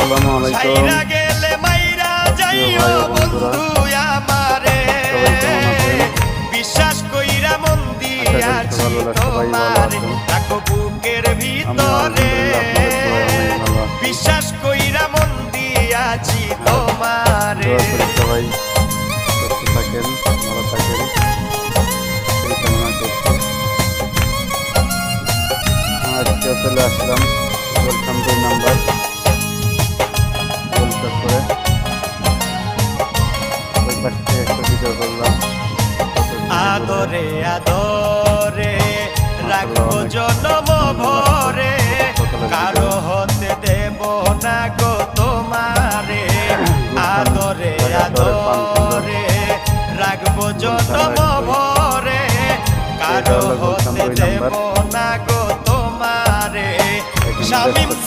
আসসালামু আলাইকুম প্রিয় ভাই ও বন্ধুরা, সবাই কেমন আছেন? বিশ্বাস কইরা মন দিয়াছি তোমারে রাখো বুকের ভিতরে বিশ্বাস কইরা মন দিয়াছি তোমারে সবাই সুস্থ থাকেন, ভালো থাকেন। এই কামনা করছি। আজকে চলে আসলাম ওয়েলকাম 2 নাম্বার গোলটা করে ওই পাশ থেকে একটা ভিডিও করলাম। আদরে আদরে রাখবো জনম ভরে কারো হতে দেব না গো তোমারে আদরে আদরে রাখবো জনম ভরে কারো হতে দেব না গো তোমারে স্বামী